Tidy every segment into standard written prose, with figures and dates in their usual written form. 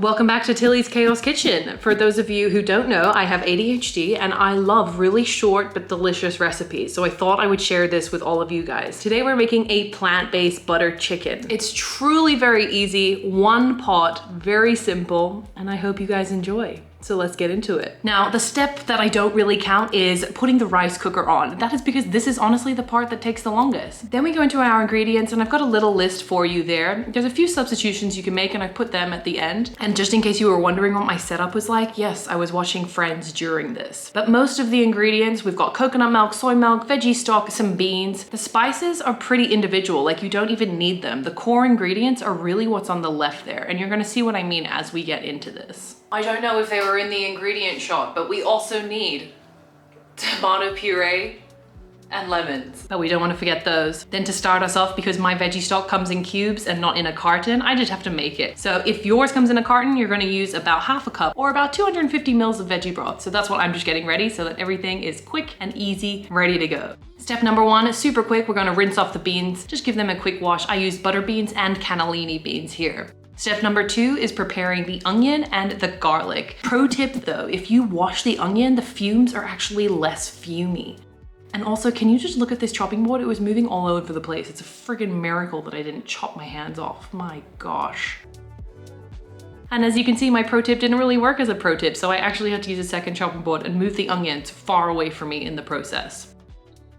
Welcome back to Tilly's Chaos Kitchen. For those of you who don't know, I have ADHD and I love really short but delicious recipes. So I thought I would share this with all of you guys. Today we're making a plant-based butter chicken. It's truly very easy, one pot, very simple, and I hope you guys enjoy. So let's get into it. Now, the step that I don't really count is putting the rice cooker on. That is because this is honestly the part that takes the longest. Then we go into our ingredients and I've got a little list for you there. There's a few substitutions you can make and I put them at the end. And just in case you were wondering what my setup was like, yes, I was watching Friends during this. But most of the ingredients, we've got coconut milk, soy milk, veggie stock, some beans. The spices are pretty individual, like you don't even need them. The core ingredients are really what's on the left there. And you're gonna see what I mean as we get into this. I don't know if they were in the ingredient shot, but we also need tomato puree and lemons. But we don't want to forget those. Then to start us off, because my veggie stock comes in cubes and not in a carton, I just have to make it. So if yours comes in a carton, you're gonna use about half a cup or about 250 mils of veggie broth. So that's what I'm just getting ready so that everything is quick and easy, ready to go. Step number one is super quick. We're gonna rinse off the beans. Just give them a quick wash. I use butter beans and cannellini beans here. Step number two is preparing the onion and the garlic. Pro tip though, if you wash the onion, the fumes are actually less fumey. And also, can you just look at this chopping board? It was moving all over the place. It's a friggin' miracle that I didn't chop my hands off. My gosh. And as you can see, my pro tip didn't really work as a pro tip, so I actually had to use a second chopping board and move the onions far away from me in the process.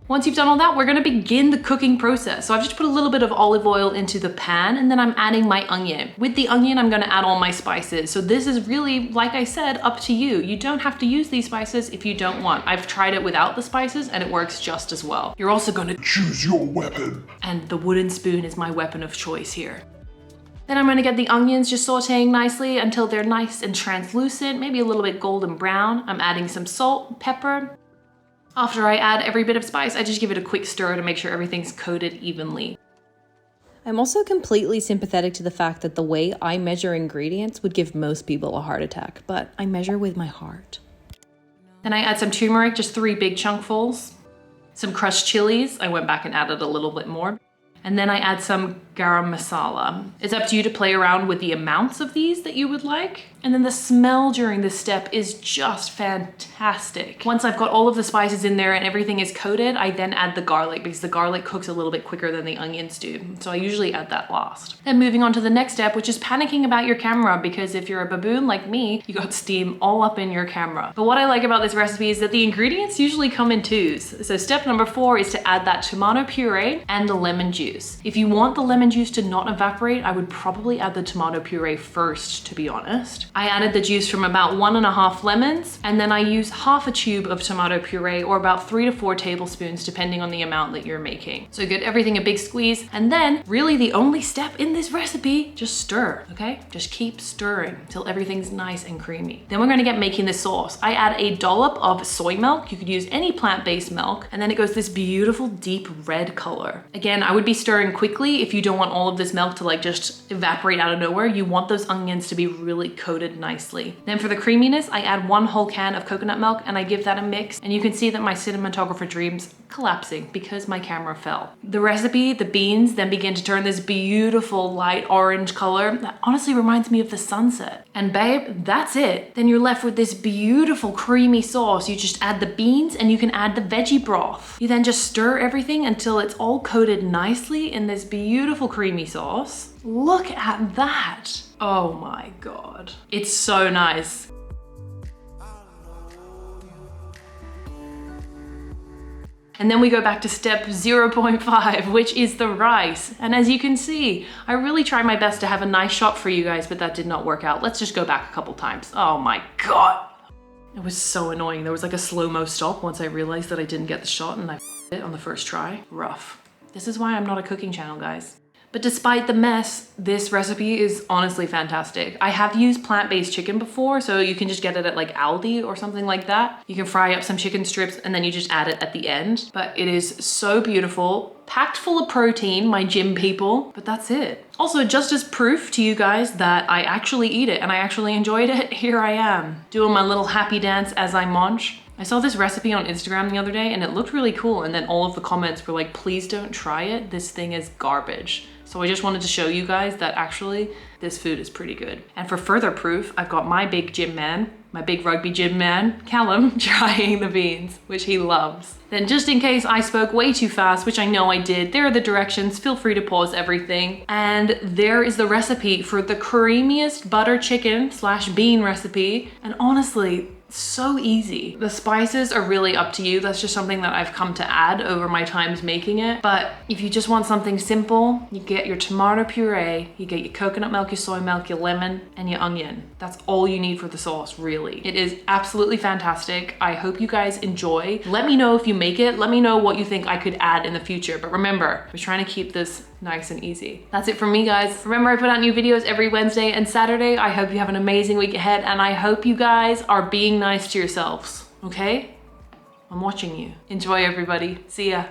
Once you've done all that, we're gonna begin the cooking process. So I've just put a little bit of olive oil into the pan and then I'm adding my onion. With the onion, I'm gonna add all my spices. So this is really, like I said, up to you. You don't have to use these spices if you don't want. I've tried it without the spices and it works just as well. You're also gonna choose your weapon. And the wooden spoon is my weapon of choice here. Then I'm gonna get the onions just sauteing nicely until they're nice and translucent, maybe a little bit golden brown. I'm adding some salt, pepper. After I add every bit of spice, I just give it a quick stir to make sure everything's coated evenly. I'm also completely sympathetic to the fact that the way I measure ingredients would give most people a heart attack, but I measure with my heart. Then I add some turmeric, just 3 big chunkfuls. Some crushed chilies, I went back and added a little bit more. And then I add some garam masala. It's up to you to play around with the amounts of these that you would like. And then the smell during this step is just fantastic. Once I've got all of the spices in there and everything is coated, I then add the garlic because the garlic cooks a little bit quicker than the onions do. So I usually add that last. Then moving on to the next step, which is panicking about your camera because if you're a baboon like me, you got steam all up in your camera. But what I like about this recipe is that the ingredients usually come in twos. So step number 4 is to add that tomato puree and the lemon juice. If you want the lemon juice to not evaporate, I would probably add the tomato puree first, to be honest. I added the juice from about 1.5 lemons, and then I use half a tube of tomato puree or about 3 to 4 tablespoons, depending on the amount that you're making. So give everything a big squeeze, and then really the only step in this recipe, just stir, okay? Just keep stirring till everything's nice and creamy. Then we're gonna get making the sauce. I add a dollop of soy milk. You could use any plant-based milk, and then it goes this beautiful deep red color. Again, I would be stirring quickly if you don't want all of this milk to like just evaporate out of nowhere. You want those onions to be really coated nicely. Then for the creaminess, I add 1 whole can of coconut milk and I give that a mix. And you can see that my cinematographer dreams collapsing because my camera fell. The recipe, the beans, then begin to turn this beautiful light orange color that honestly reminds me of the sunset. And babe, that's it. Then you're left with this beautiful creamy sauce. You just add the beans and you can add the veggie broth. You then just stir everything until it's all coated nicely in this beautiful creamy sauce. Look at that. Oh my God. It's so nice. And then we go back to step 0.5, which is the rice. And as you can see, I really tried my best to have a nice shot for you guys, but that did not work out. Let's just go back a couple times. Oh my God. It was so annoying. There was like a slow-mo stop once I realized that I didn't get the shot and I f***ed it on the first try. Rough. This is why I'm not a cooking channel, guys. But despite the mess, this recipe is honestly fantastic. I have used plant-based chicken before, so you can just get it at like Aldi or something like that. You can fry up some chicken strips and then you just add it at the end. But it is so beautiful, packed full of protein, my gym people, but that's it. Also, just as proof to you guys that I actually eat it and I actually enjoyed it, here I am, doing my little happy dance as I munch. I saw this recipe on Instagram the other day and it looked really cool, and then all of the comments were like, please don't try it, this thing is garbage. So I just wanted to show you guys that actually this food is pretty good. And for further proof, I've got my big gym man, my big rugby gym man, Callum, trying the beans, which he loves. Then just in case I spoke way too fast, which I know I did, there are the directions. Feel free to pause everything. And there is the recipe for the creamiest butter chicken / bean recipe. And honestly, so easy. The spices are really up to you. That's just something that I've come to add over my times making it. But if you just want something simple, you get your tomato puree, you get your coconut milk, your soy milk, your lemon, and your onion. That's all you need for the sauce, really. It is absolutely fantastic. I hope you guys enjoy. Let me know if you make it. Let me know what you think I could add in the future. But remember, we're trying to keep this nice and easy. That's it from me, guys. Remember, I put out new videos every Wednesday and Saturday. I hope you have an amazing week ahead, and I hope you guys are being nice to yourselves, okay? I'm watching you. Enjoy, everybody. See ya.